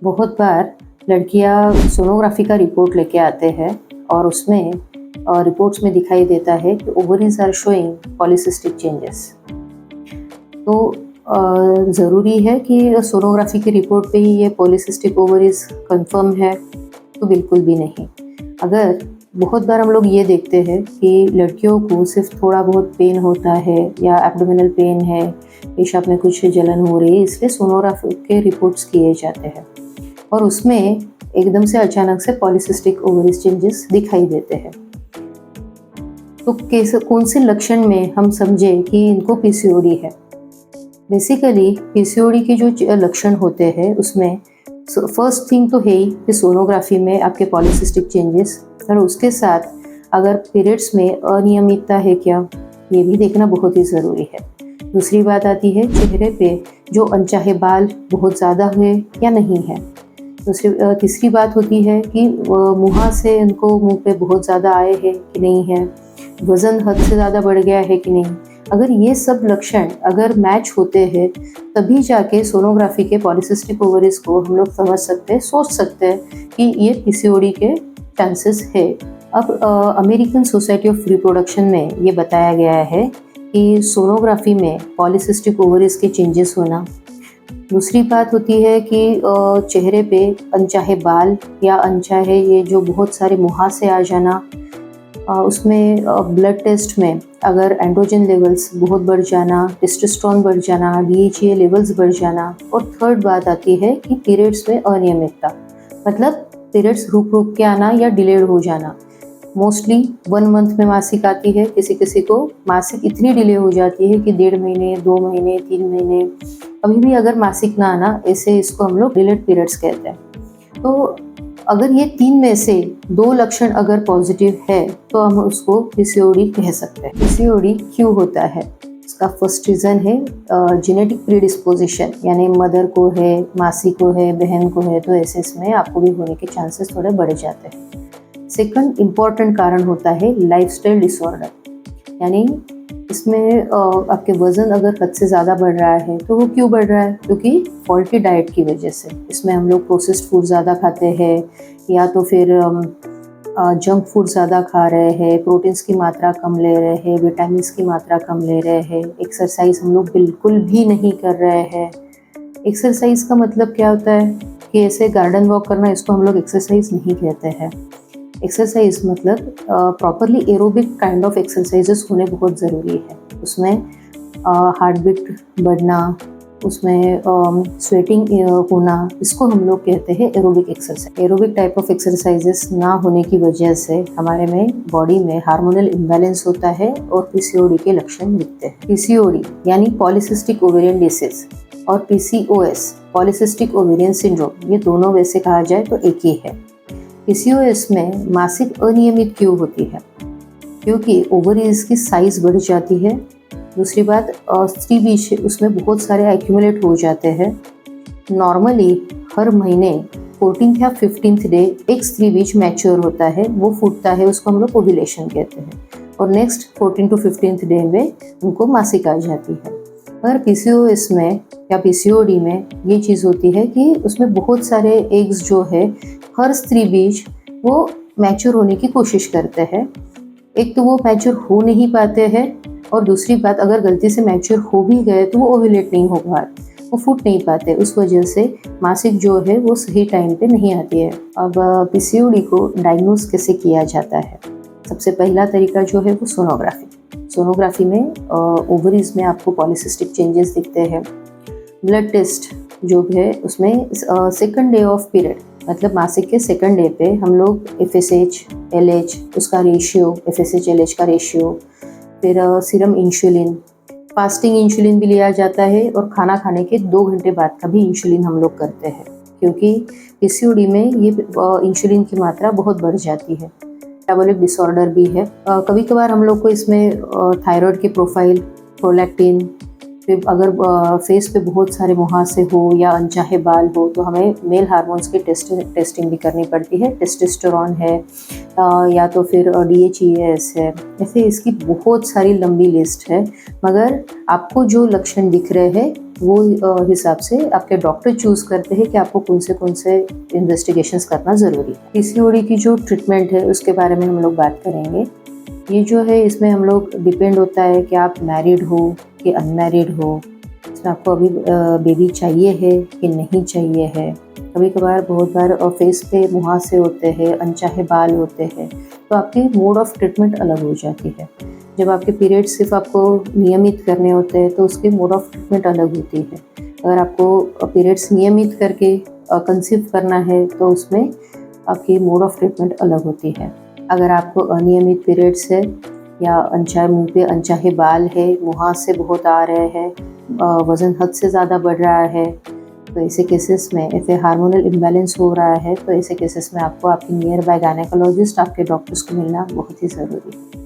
बहुत बार लड़कियां सोनोग्राफी का रिपोर्ट लेके आते हैं और उसमें रिपोर्ट्स में दिखाई देता है कि ovaries are showing polycystic changes. तो ज़रूरी है कि सोनोग्राफी की रिपोर्ट पे ही ये पॉलीसिस्टिक ओवरीज कंफर्म है? तो बिल्कुल भी नहीं। अगर बहुत बार हम लोग ये देखते हैं कि लड़कियों को सिर्फ थोड़ा बहुत पेन होता है या एब्डोमिनल पेन है, पेशाब में कुछ जलन हो रही है, इसलिए सोनोग्राफी के रिपोर्ट्स किए जाते हैं और उसमें एकदम से अचानक से पॉलीसिस्टिक ओवरीज चेंजेस दिखाई देते हैं। तो कैसे, कौन से लक्षण में हम समझें कि इनको पीसीओडी है? बेसिकली पीसीओडी के जो लक्षण होते हैं उसमें फर्स्ट थिंग तो है ही कि सोनोग्राफी में आपके पॉलीसिस्टिक चेंजेस, और उसके साथ अगर पीरियड्स में अनियमितता है क्या, ये भी देखना बहुत ही ज़रूरी है। दूसरी बात आती है चेहरे पे जो अनचाहे बाल बहुत ज़्यादा हुए या नहीं है। तीसरी बात होती है कि मुँह से उनको मुंह पे बहुत ज़्यादा आए हैं कि नहीं है, वज़न हद से ज़्यादा बढ़ गया है कि नहीं। अगर ये सब लक्षण अगर मैच होते हैं तभी जाके सोनोग्राफी के पॉलीसिस्टिक ओवरीज को हम लोग समझ सकते हैं, सोच सकते हैं कि ये पीसीओडी के चांसेस है। अब अमेरिकन सोसाइटी ऑफ रिप्रोडक्शन में ये बताया गया है कि सोनोग्राफी में पॉलीसिस्टिक ओवरीज के चेंजेस होना। दूसरी बात होती है कि चेहरे पे अनचाहे बाल या अनचाहे ये जो बहुत सारे मुहासे आ जाना, उसमें ब्लड टेस्ट में अगर एंड्रोजन लेवल्स बहुत बढ़ जाना, टेस्टोस्टेरोन बढ़ जाना, डीएचए लेवल्स बढ़ जाना। और थर्ड बात आती है कि पीरियड्स में अनियमितता, मतलब पीरियड्स रुक रुक के आना या डिलेड हो जाना। मोस्टली 1 मंथ में मासिक आती है, किसी किसी को मासिक इतनी डिले हो जाती है कि 1.5 महीने, 2 महीने, 3 महीने, कभी भी अगर मासिक ना आना, ऐसे इसको हम लोग डिलेड पीरियड्स कहते हैं। तो अगर ये 3 में से 2 लक्षण अगर पॉजिटिव है तो हम उसको पीसीओडी कह सकते हैं। पीसीओडी क्यों होता है? इसका फर्स्ट रीज़न है जेनेटिक प्रीडिस्पोजिशन, यानी मदर को है, मासी को है, बहन को है, तो ऐसे इसमें आपको भी होने के चांसेस थोड़े बढ़ जाते हैं। सेकंड इम्पॉर्टेंट कारण होता है लाइफस्टाइल डिसऑर्डर, यानी इसमें आपके वज़न अगर हद से ज़्यादा बढ़ रहा है तो वो क्यों बढ़ रहा है? क्योंकि फॉल्टी डाइट की वजह से। इसमें हम लोग प्रोसेस्ड फूड ज़्यादा खाते हैं या तो फिर जंक फूड ज़्यादा खा रहे हैं, प्रोटीन्स की मात्रा कम ले रहे हैं, विटामिन्स की मात्रा कम ले रहे हैं, एक्सरसाइज हम लोग बिल्कुल भी नहीं कर रहे हैं। एक्सरसाइज का मतलब क्या होता है कि ऐसे गार्डन वॉक करना, इसको हम लोग एक्सरसाइज नहीं कहते हैं। एक्सरसाइज मतलब properly aerobic kind of exercises होने बहुत ज़रूरी है। उसमें हार्ट बीट बढ़ना, उसमें स्वेटिंग होना, इसको हम लोग कहते हैं aerobic exercise. Aerobic type of exercises ना होने की वजह से हमारे में बॉडी में हार्मोनल इम्बैलेंस होता है और पीसीओडी के लक्षण दिखते हैं। पीसीओडी यानी पॉलीसिस्टिक ओवेरियन डिसीज और पीसीओएस पॉलीसिस्टिक ओवेरियन सिंड्रोम, ये दोनों वैसे कहा जाए तो एक ही है। पीसीओएस में मासिक अनियमित क्यों होती है? क्योंकि ओवरीज की साइज बढ़ जाती है। दूसरी बात, स्त्री बीज उसमें बहुत सारे एक्यूमुलेट हो जाते हैं। नॉर्मली हर महीने 14th या 15th डे एक स्त्री बीज मैच्योर होता है, वो फूटता है, उसको हम लोग ओव्यूलेशन कहते हैं, और नेक्स्ट 14 to 15th डे में उनको मासिक आ जाती है। पर पीसीओएस में या पीसीओडी में ये चीज़ होती है कि उसमें बहुत सारे एग्स जो है, हर स्त्री बीज वो मैच्योर होने की कोशिश करते हैं। एक तो वो मैच्योर हो नहीं पाते हैं, और दूसरी बात अगर गलती से मैच्योर हो भी गए तो वो ओव्यूलेट नहीं हो पाते, वो फूट नहीं पाते। उस वजह से मासिक जो है वो सही टाइम पे नहीं आती है। अब पीसीओडी को डायग्नोज कैसे किया जाता है? सबसे पहला तरीका जो है वो सोनोग्राफी में ओवरीज में आपको पॉलीसिस्टिक चेंजेस दिखते हैं। ब्लड टेस्ट जो है उसमें सेकंड डे ऑफ पीरियड, मतलब मासिक के सेकंड डे पे हम लोग FSH, LH उसका रेशियो, FSH LH का रेशियो, फिर सीरम इंसुलिन, फास्टिंग इंसुलिन भी लिया जाता है, और खाना खाने के 2 घंटे बाद का भी इंसुलिन हम लोग करते हैं, क्योंकि पीसीओडी में ये इंसुलिन की मात्रा बहुत बढ़ जाती है। मेटाबॉलिक डिसऑर्डर भी है। कभी कभार हम लोग को इसमें थायराइड की प्रोफाइल, प्रोलैक्टिन, फिर अगर फेस पे बहुत सारे मुहासे हो या अनचाहे बाल हो तो हमें मेल हार्मोन्स की टेस्टिंग भी करनी पड़ती है। टेस्टोस्टेरोन है या तो फिर DHEAS है। ऐसे इसकी बहुत सारी लंबी लिस्ट है, मगर आपको जो लक्षण दिख रहे हैं वो हिसाब से आपके डॉक्टर चूज़ करते हैं कि आपको कौन से इन्वेस्टिगेशंस करना ज़रूरी है। पीसीओडी की जो ट्रीटमेंट है उसके बारे में हम लोग बात करेंगे। ये जो है इसमें हम लोग डिपेंड होता है कि आप मैरिड हो कि अनमैरिड हो, इसमें आपको अभी बेबी चाहिए है कि नहीं चाहिए है। कभी-कभार बहुत बार फेस पे मुहासे होते हैं, अनचाहे बाल होते हैं, तो आपकी मोड ऑफ ट्रीटमेंट अलग हो जाती है। जब आपके पीरियड्स सिर्फ आपको नियमित करने होते हैं तो उसकी मोड ऑफ ट्रीटमेंट अलग होती है। अगर आपको पीरियड्स नियमित करके कंसीव करना है तो उसमें आपकी मोड ऑफ ट्रीटमेंट अलग होती है। अगर आपको अनियमित पीरियड्स है या अनचाहे मुँह पे अनचाहे बाल है, मुहासे बहुत आ रहे हैं, वज़न हद से ज़्यादा बढ़ रहा है, तो ऐसे केसेस में ऐसे हार्मोनल इम्बैलेंस हो रहा है तो ऐसे केसेस में आपको आपकी नियर बाय गायनेकोलॉजिस्ट, आपके डॉक्टर्स को मिलना बहुत ही ज़रूरी है।